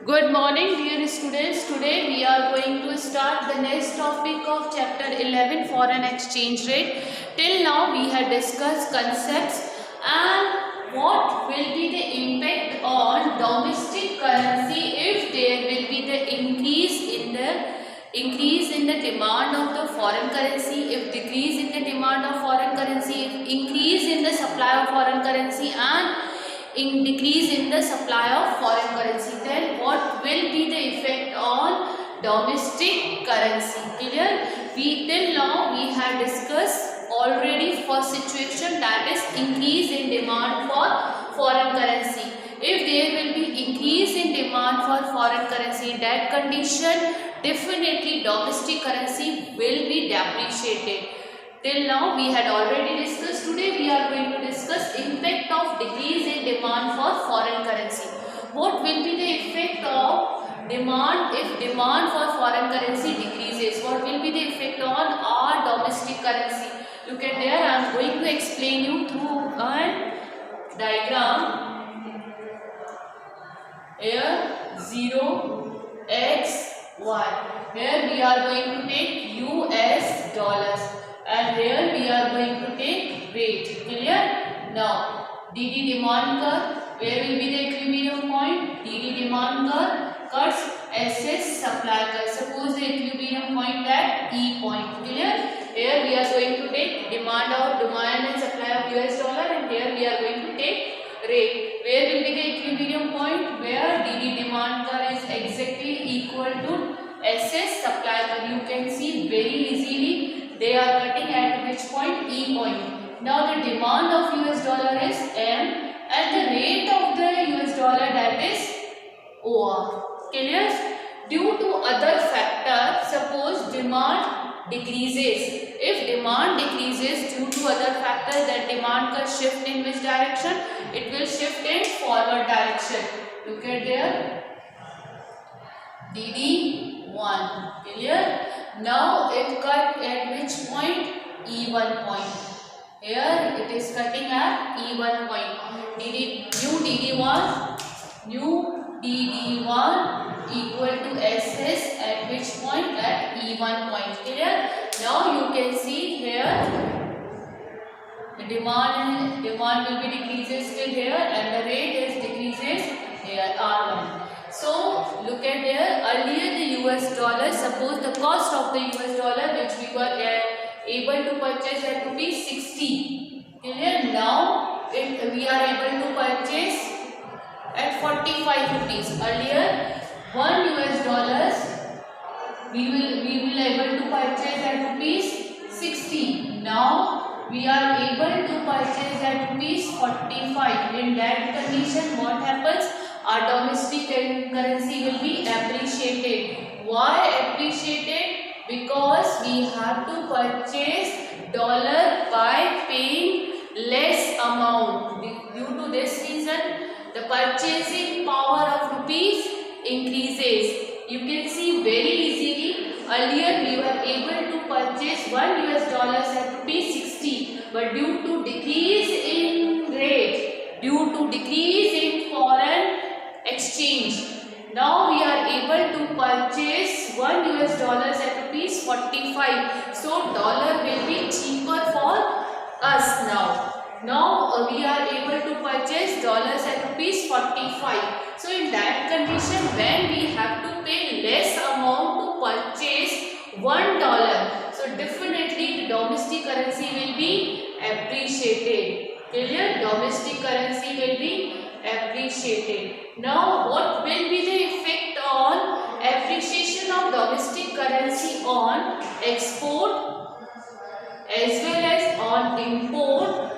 Good morning, dear students. Today we are going to start the next topic of chapter 11, foreign exchange rate. Till now we had discussed concepts and what will be the impact on domestic currency if there will be the increase in the demand of the foreign currency, if decrease in the demand of foreign currency, if increase in the supply of foreign currency, and in decrease in the supply of foreign currency, then what will be the effect on domestic currency? Clear? We till now we had discussed already first situation, that is increase in demand for foreign currency. If there will be increase in demand for foreign currency, in that condition definitely domestic currency will be depreciated. Till now we had already discussed. Today we are going to discuss impact of decrease in demand for foreign currency. What will be the effect of demand if demand for foreign currency decreases? What will be the effect on our domestic currency? Look at there, I am going to explain you through a diagram. Here 0, x, y. Here we are going to take US dollars. And here we are going to take rate. Clear? Now, DD demand curve, where will be the equilibrium point? DD demand curve cuts SS supply curve. Suppose the equilibrium point at E point. Clear? Here we are going to take demand and supply of US dollar, and here we are going to take rate. Where will be the equilibrium point? Where DD demand curve is exactly equal to SS supply curve. You can see very easily. They are cutting at which point? E point. Now the demand of US dollar is M and the rate of the US dollar, that is OR. Clear? Due to other factor, suppose demand decreases. If demand decreases due to other factors, then demand can shift in which direction? It will shift in forward direction. Look at there. DD1. Clear? Now it cut at which point? E1 point. Here it is cutting at E1 point. New DD1 equal to SS at which point? At E1 point. Clear? Now you can see here the demand will be decreases till here and the rate is decreases here R1. So look at there, earlier the US dollar, suppose the cost of the US dollar which we were able to purchase at rupees 60. Clear? Now we are able to purchase at 45 rupees. Earlier 1 US dollars we will able to purchase at rupees 60. Now we are able to purchase at rupees 45. In that condition, what happens? Our domestic currency will be appreciated. Why appreciated? Because we have to purchase dollar by paying less amount. Due to this reason, the purchasing power of rupees increases. You can see very easily, earlier we were able to purchase 1 US dollars at rupees 60, but due to decrease in rate, due to decrease in foreign exchange, now we are able to purchase 1 US dollars at rupees 45. So dollar will be cheaper for us now. Now we are able to purchase dollars at rupees 45. So in that condition, when we have to pay less amount to purchase $1, so definitely the domestic currency will be appreciated. Clear? Domestic currency will be appreciated. Now what will be the effect on appreciation of domestic currency on export as well as on import?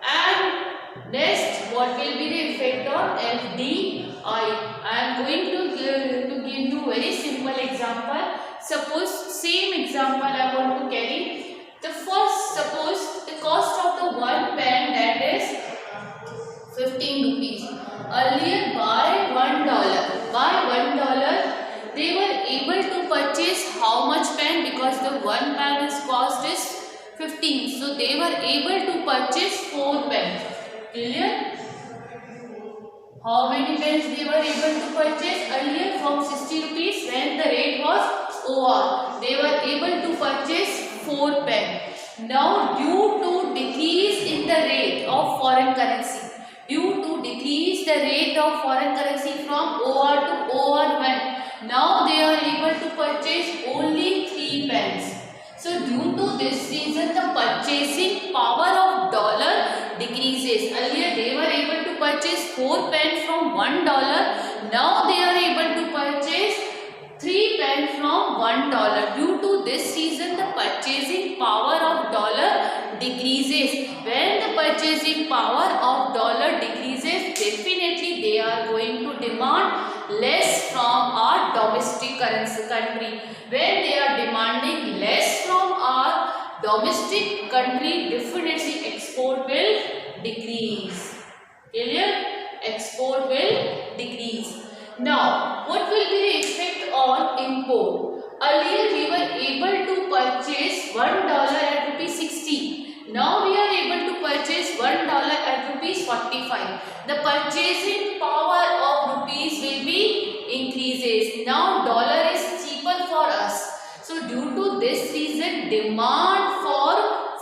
And next, what will be the effect on FDI? I am going to give you very simple example. Suppose same example I want to carry. The first, suppose the cost of the one pen, that is 15 rupees. Earlier by $1 they were able to purchase how much pen? Because the one pen cost is 15. So they were able to purchase 4 pens. Clear? How many pens they were able to purchase earlier? From 60 rupees when the rate was OR. They were able to purchase 4 pens. Now due to decrease in the rate of foreign currency, due to decrease the rate of foreign currency from OR to OR1, now they are able to purchase only 3 pens. So due to this reason the purchasing power of dollar decreases. Earlier they were able to purchase 4 pens from $1. Now they are able to purchase 3 pens from $1. Due to this reason the purchasing power of dollar decreases. When the purchasing power of dollar decreases, definitely they are going to demand less from our domestic currency country. When they are demanding less from our domestic country, definitely export will decrease. Clear? Export will decrease. Now, what will be the effect on import? Earlier we were able to purchase $1 at rupees 60. Now we are able to purchase $1 at rupees 45. The purchasing power of rupees will be increases. Now dollar is cheaper for us. So due to this reason, demand for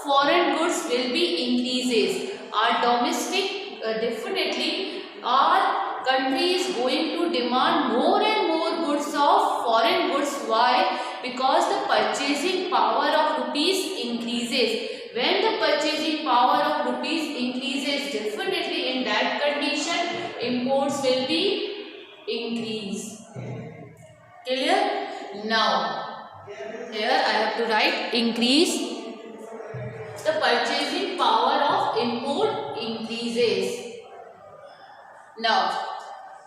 foreign goods will be increases. Our domestic definitely our country is going to demand more and more goods of foreign goods. Why? Because the purchasing power of rupees increases. When the purchasing power of rupees increases, definitely in that condition imports will be increased. Clear? Now, here I have to write increase. The purchasing power of import increases. Now,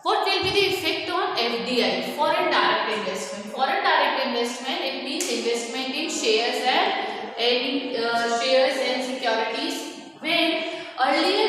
what will be the effect on FDI? Foreign direct investment. Foreign direct investment, it means investment in shares and securities. When earlier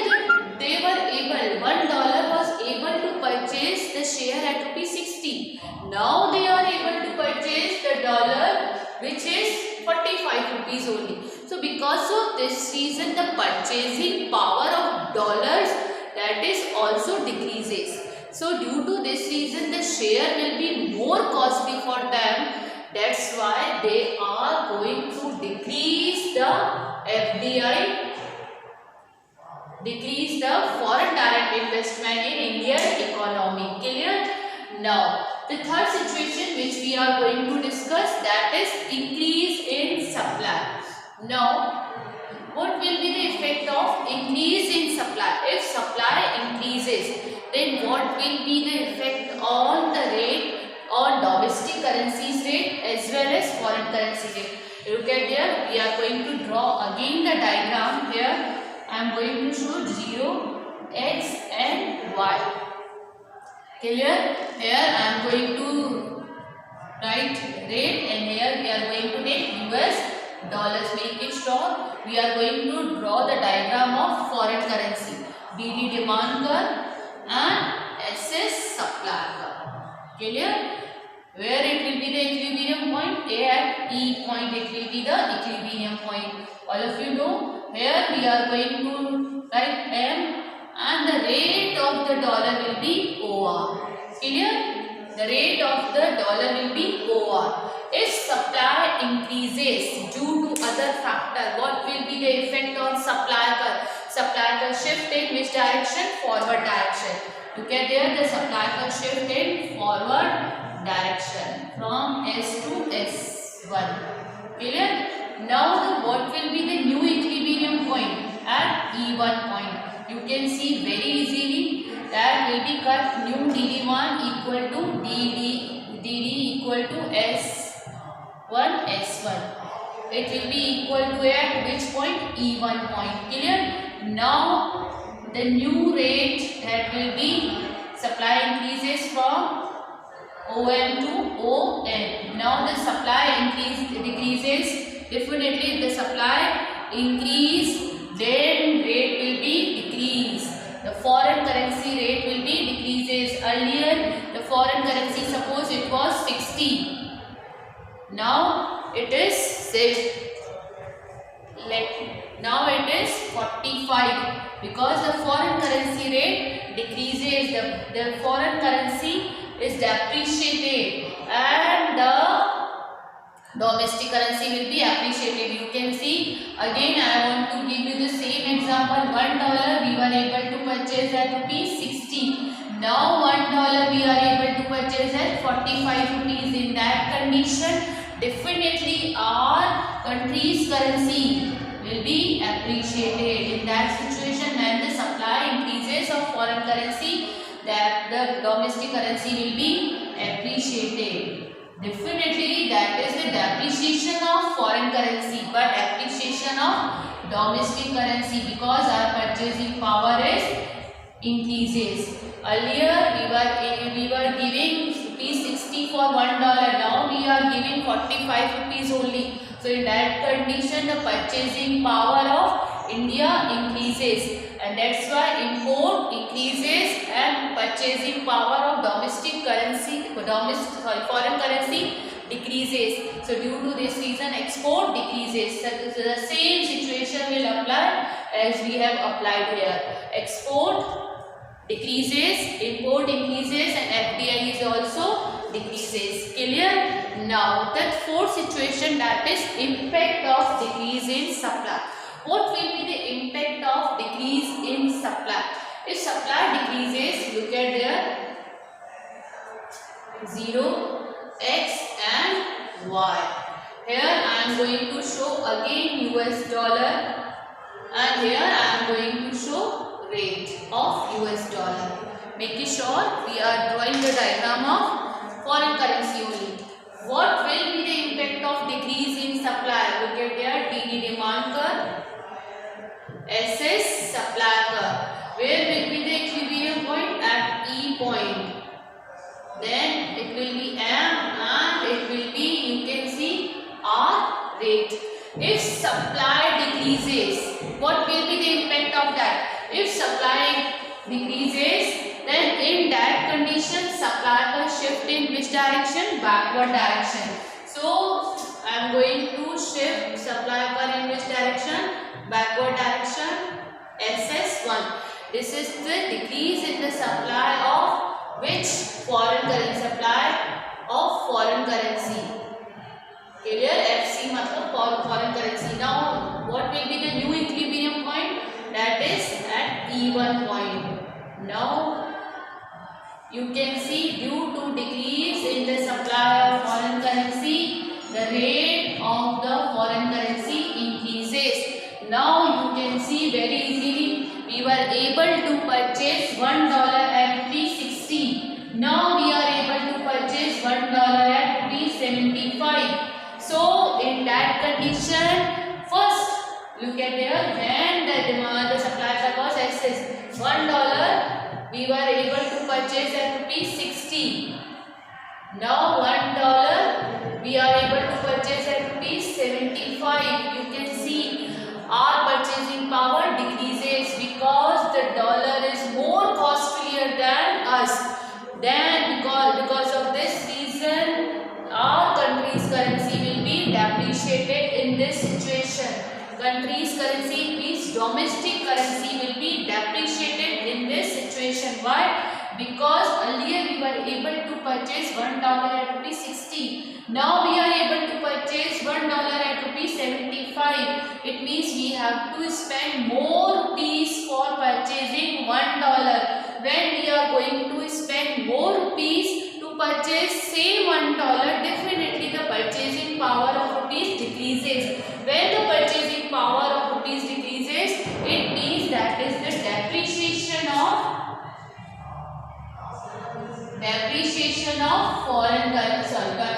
they were able, $1 was able to purchase the share at rupees 60. Now they are able to purchase the dollar which is 45 rupees only. So because of this reason, the purchasing power of dollars, that is also decreases. So due to this reason, the share will be more costly for them. That's why they are going to decrease the FDI, decrease the foreign direct investment in Indian economy. Clear? Now, the third situation which we are going to discuss, that is increase in supply. Now, what will be the effect of increase in supply? If supply increases, then what will be the effect on the rate, on domestic currencies rate as well as foreign currency rate? Look at here, we are going to draw again the diagram. Here I am going to show 0, x and y. Clear? Here I am going to write rate and here we are going to take US dollars. Make it short. We are going to draw the diagram of foreign currency. DD demand curve and SS supply curve. Clear? Where it will be the equilibrium point? A at E point it will be the equilibrium point. All of you know. Here we are going to write M and the rate of the dollar will be OR. Clear? The rate of the dollar will be OR. If supply increases due to other factor, what will be the effect on supply curve? Supply curve shift in which direction? Forward direction. Look at there, the supply curve shift in forward direction from S to S1. Clear? Now what will be the new equilibrium point at E1 point? You can see very easily that will be cut new DD1 equal to DD equal to S1 S1. It will be equal to at which point? E1 point. Clear? Now the new rate that will be supply increases from OM to ON. Now the supply decreases. Definitely the supply increase, then rate will be decrease. The foreign currency rate will be decreases. Earlier the foreign currency, suppose it was 60. Now it is now it is 45 because the foreign currency rate decreases, the foreign currency is depreciated and the domestic currency will be appreciated. You can see again, I want to give you the same example. $1 we were able to purchase at rupees 60. Now $1 we are able to purchase at 45 rupees. In that condition, definitely our country's currency will be appreciated. In that situation, when the supply increases of foreign currency, that the domestic currency will be appreciated. Definitely that is the depreciation of foreign currency but appreciation of domestic currency because our purchasing power is increases. Earlier we were giving rupees 60 for $1. Now we are giving 45 rupees only. So in that condition the purchasing power of India increases, and that's why import increases and purchasing power of domestic currency, foreign currency decreases. So due to this reason export decreases. So the same situation will apply as we have applied here. Export decreases, import increases, and FDI is also decreases. Clear? Now the fourth situation, that is impact of decrease in supply. What will be the impact of decrease in supply? If supply decreases, look at there 0, X and Y. Here I am going to show again US dollar, and here I am going to show rate of US dollar. Making sure we are drawing the diagram of foreign currency only. What will be the impact of decrease in supply? Look at there, DD demand curve, SS supply curve. Where will be the equilibrium point? At E point. Then it will be M and it will be, you can see, R rate. If supply decreases, what will be the impact of that? If supply decreases, then in that condition supply will shift in which direction? Backward direction. So I am going to shift supply curve in which direction? Backward direction, SS1. This is the decrease in the supply of which foreign currency? Supply of foreign currency. Clear? FC matlab foreign currency. Now what will be the new equilibrium point? That is at E1 point. Now you can see due to decrease in the supply of foreign currency, the rate of the foreign currency increases. Now you can see very easily we were able to purchase $1 at rupees 60. Now we are able to purchase $1 at rupees 75. So in that condition, first look at there, when the demand, the supply was excess, $1 we were able to purchase at rupees 60. Now $1 we are able to purchase at rupees 75. You can see our purchasing power decreases because the dollar is more costlier than us. Then because of this reason, our country's currency will be depreciated in this situation. Country's currency means domestic currency will be depreciated in this situation. Why? Because earlier we were able to purchase $1 at rupees 60. Now we are able to purchase $1 at rupees 75. It means we have to spend more rupees for purchasing $1. When we are going to spend more rupees to purchase say $1, definitely the purchasing power of rupees decreases. When the purchasing power of rupees decreases, it means that is the depreciation of foreign currency,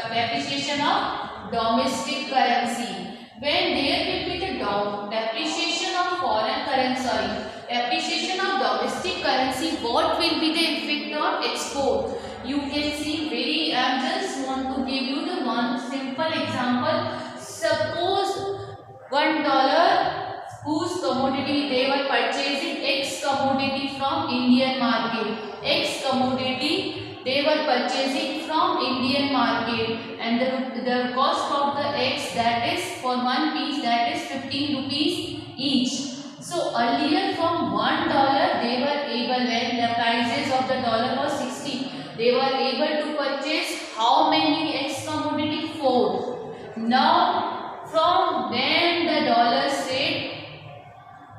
depreciation of domestic currency. When there will be the depreciation of foreign currency, depreciation of domestic currency, what will be the effect on export? You can see I just want to give you the one simple example. Suppose $1 whose commodity they were purchasing X commodity from Indian market. X commodity they were purchasing from Indian market, and the cost of the X, that is for one piece, that is 15 rupees each. So earlier from $1 they were able, when the price if the dollar was 60, they were able to purchase how many X commodity? 4. Now from when the dollar's rate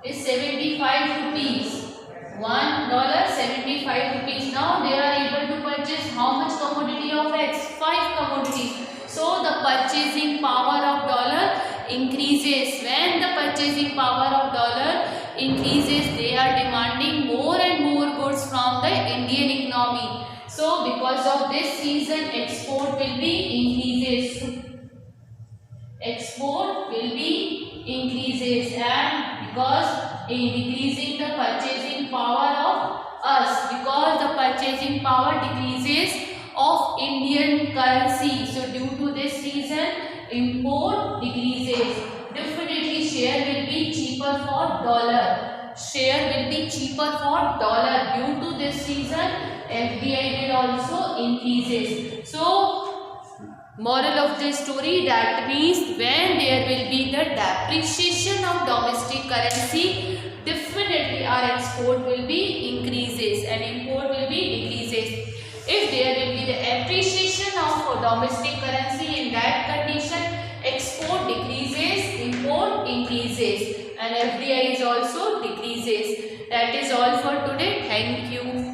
is 75 rupees, $1 75 rupees, now they are able to purchase how much commodity of X? 5 commodities. So the purchasing power of dollar increases. When the purchasing power of dollar increases, they are demanding more and more goods from the Indian economy. So because of this reason, export will be increases. Export will be increases, and because in decreasing the purchasing power of us, because the purchasing power decreases of Indian currency. So due to this reason, import decreases. Definitely share will be cheaper for dollar. Share will be cheaper for dollar. Due to this reason, FDI will also increases. So moral of the story, that means when there will be the depreciation of domestic currency, definitely our export will be increases and import will be decreases. If there will be the appreciation of domestic currency, in that condition export decreases, import increases, and FDI is also decreases. That is all for today. Thank you.